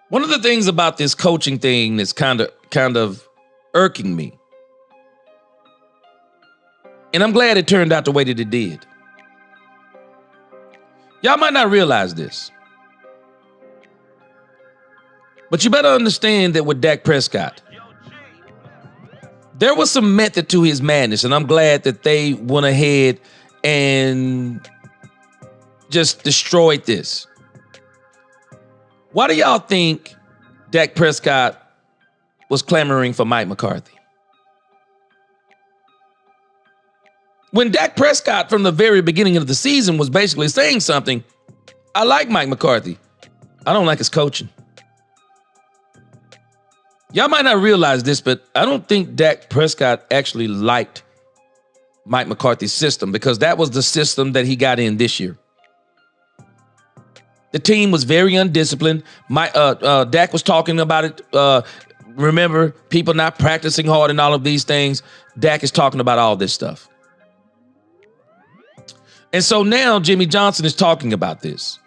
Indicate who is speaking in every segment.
Speaker 1: One of the things about this coaching thing that's kind of irking me, and I'm glad it turned out the way that it did. Y'all might not realize this, but you better understand that with Dak Prescott, there was some method to his madness, and I'm glad that they went ahead and just destroyed this. Why do y'all think Dak Prescott was clamoring for Mike McCarthy? When Dak Prescott from the very beginning of the season was basically saying something, I like Mike McCarthy. I don't like his coaching. Y'all might not realize this, but I don't think Dak Prescott actually liked Mike McCarthy's system because that was the system that he got in this year. The team was very undisciplined. Dak was talking about it. Remember, people not practicing hard and all of these things. Dak is talking about all this stuff. And so now Jimmy Johnson is talking about this.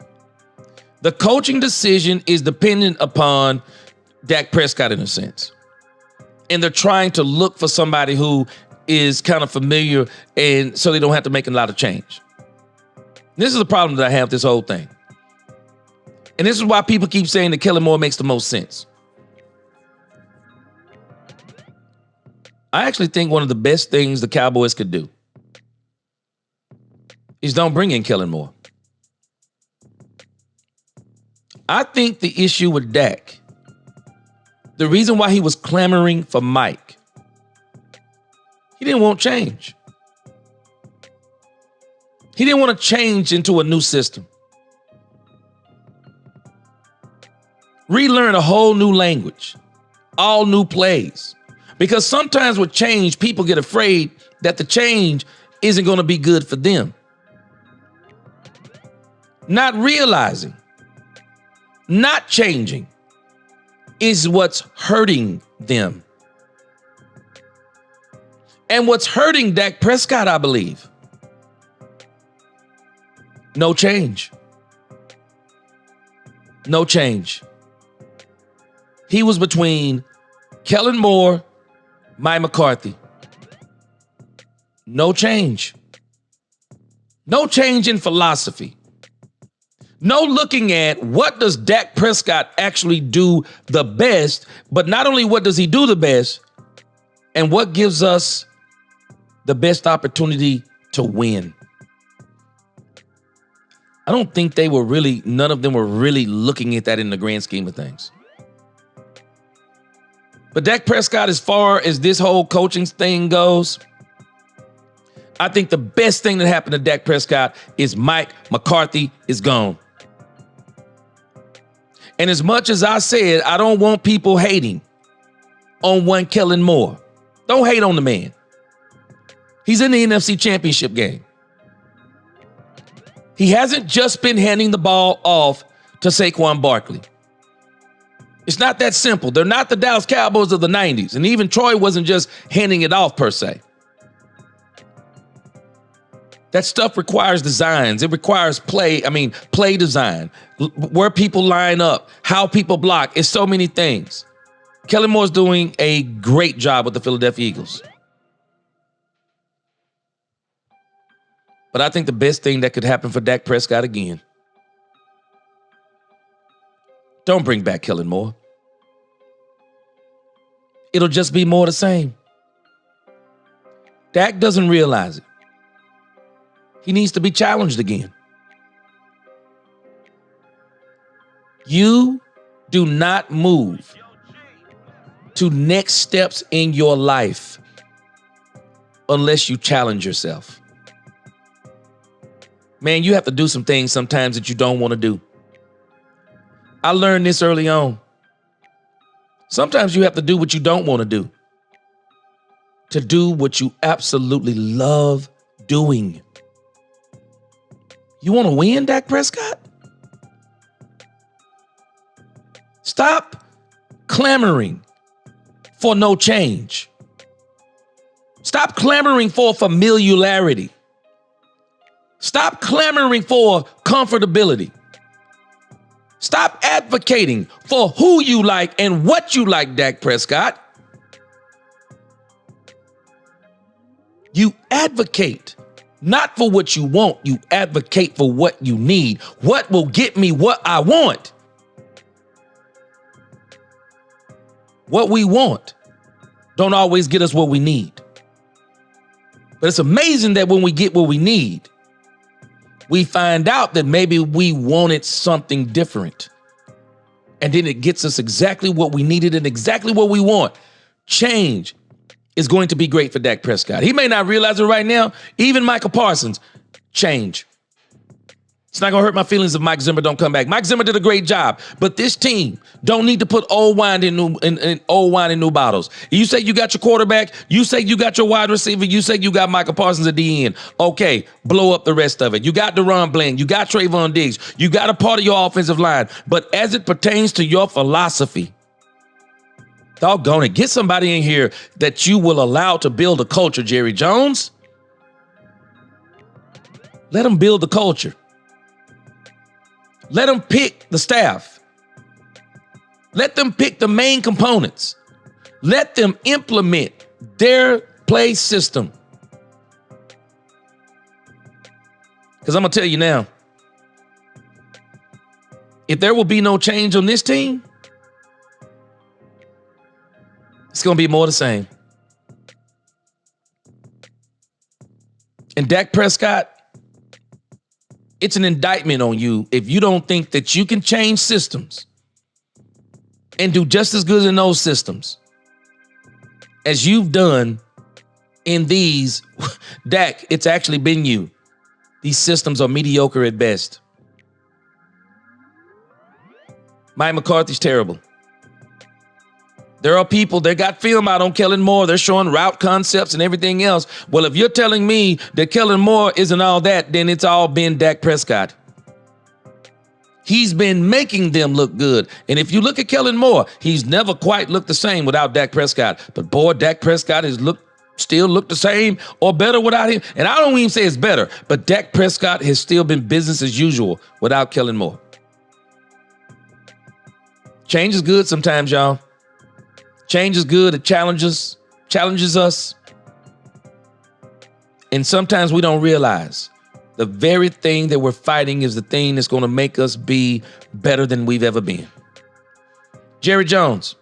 Speaker 1: The coaching decision is dependent upon Dak Prescott in a sense. And they're trying to look for somebody who is kind of familiar and so they don't have to make a lot of change. This is the problem that I have with this whole thing. And this is why people keep saying that Kellen Moore makes the most sense. I actually think one of the best things the Cowboys could do is don't bring in Kellen Moore. I think the issue with Dak, the reason why he was clamoring for Mike, he didn't want change. He didn't want to change into a new system. Relearn a whole new language, all new plays. Because sometimes with change, people get afraid that the change isn't going to be good for them. Not realizing, not changing is what's hurting them. And what's hurting Dak Prescott, I believe, no change. No change. He was between Kellen Moore, Mike McCarthy. No change. No change in philosophy. No looking at what does Dak Prescott actually do the best, but not only what does he do the best, and what gives us the best opportunity to win. I don't think none of them were really looking at that in the grand scheme of things. But Dak Prescott, as far as this whole coaching thing goes, I think the best thing that happened to Dak Prescott is Mike McCarthy is gone. And as much as I said, I don't want people hating on one Kellen Moore. Don't hate on the man. He's in the NFC Championship game. He hasn't just been handing the ball off to Saquon Barkley. It's not that simple. They're not the Dallas Cowboys of the 90s. And even Troy wasn't just handing it off per se. That stuff requires designs. It requires play design, where people line up, how people block. It's so many things. Kellen Moore's doing a great job with the Philadelphia Eagles. But I think the best thing that could happen for Dak Prescott again, don't bring back Kellen Moore. It'll just be more the same. Dak doesn't realize it. He needs to be challenged again. You do not move to next steps in your life unless you challenge yourself. Man, you have to do some things sometimes that you don't want to do. I learned this early on. Sometimes you have to do what you don't want to do what you absolutely love doing. You want to win, Dak Prescott? Stop clamoring for no change. Stop clamoring for familiarity. Stop clamoring for comfortability. Stop advocating for who you like and what you like, Dak Prescott. You advocate not for what you want. You advocate for what you need. What will get me what I want? What we want don't always get us what we need. But it's amazing that when we get what we need, we find out that maybe we wanted something different. And then it gets us exactly what we needed and exactly what we want. Change is going to be great for Dak Prescott. He may not realize it right now. Even Michael Parsons, change. It's not going to hurt my feelings if Mike Zimmer don't come back. Mike Zimmer did a great job, but this team don't need to put old wine in new bottles. You say you got your quarterback. You say you got your wide receiver. You say you got Michael Parsons at the end. Okay, blow up the rest of it. You got DeRon Bland. You got Trayvon Diggs. You got a part of your offensive line. But as it pertains to your philosophy, doggone it, get somebody in here that you will allow to build a culture, Jerry Jones. Let them build the culture. Let them pick the staff. Let them pick the main components. Let them implement their play system. Because I'm going to tell you now, if there will be no change on this team, it's going to be more the same. And Dak Prescott, it's an indictment on you if you don't think that you can change systems and do just as good in those systems as you've done in these. Dak, it's actually been you. These systems are mediocre at best. Mike McCarthy's terrible. There are people that got film out on Kellen Moore. They're showing route concepts and everything else. Well, if you're telling me that Kellen Moore isn't all that, then it's all been Dak Prescott. He's been making them look good. And if you look at Kellen Moore, he's never quite looked the same without Dak Prescott. But boy, Dak Prescott has still looked the same or better without him. And I don't even say it's better, but Dak Prescott has still been business as usual without Kellen Moore. Change is good sometimes, y'all. Change is good. It challenges us. And sometimes we don't realize the very thing that we're fighting is the thing that's going to make us be better than we've ever been. Jerry Jones,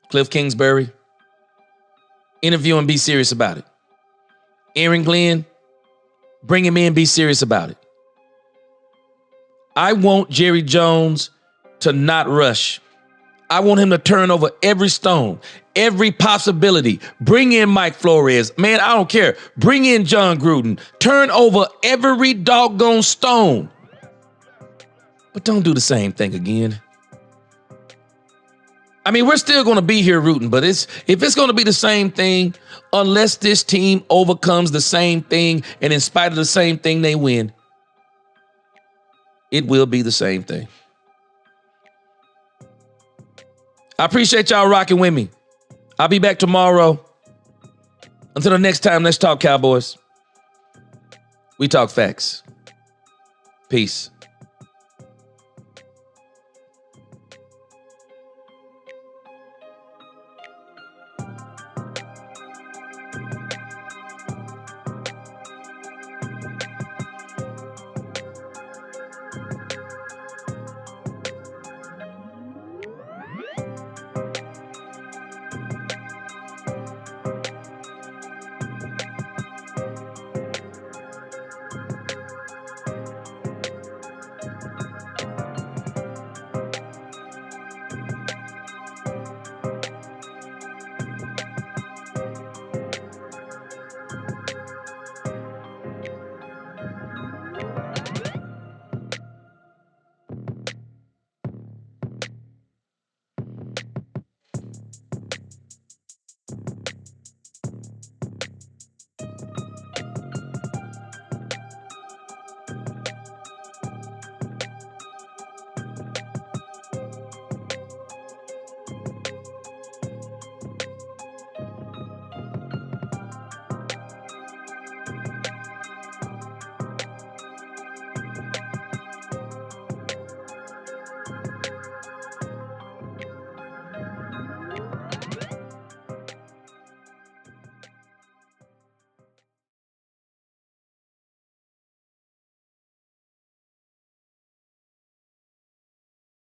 Speaker 1: Cliff Kingsbury, interview and be serious about it. Aaron Glenn, bring him in, be serious about it. I want Jerry Jones to not rush. I want him to turn over every stone, every possibility. Bring in Mike Flores. Man, I don't care. Bring in John Gruden. Turn over every doggone stone. But don't do the same thing again. I mean, we're still going to be here rooting, but if it's going to be the same thing, unless this team overcomes the same thing and in spite of the same thing they win, it will be the same thing. I appreciate y'all rocking with me. I'll be back tomorrow. Until the next time, let's talk Cowboys. We talk facts. Peace.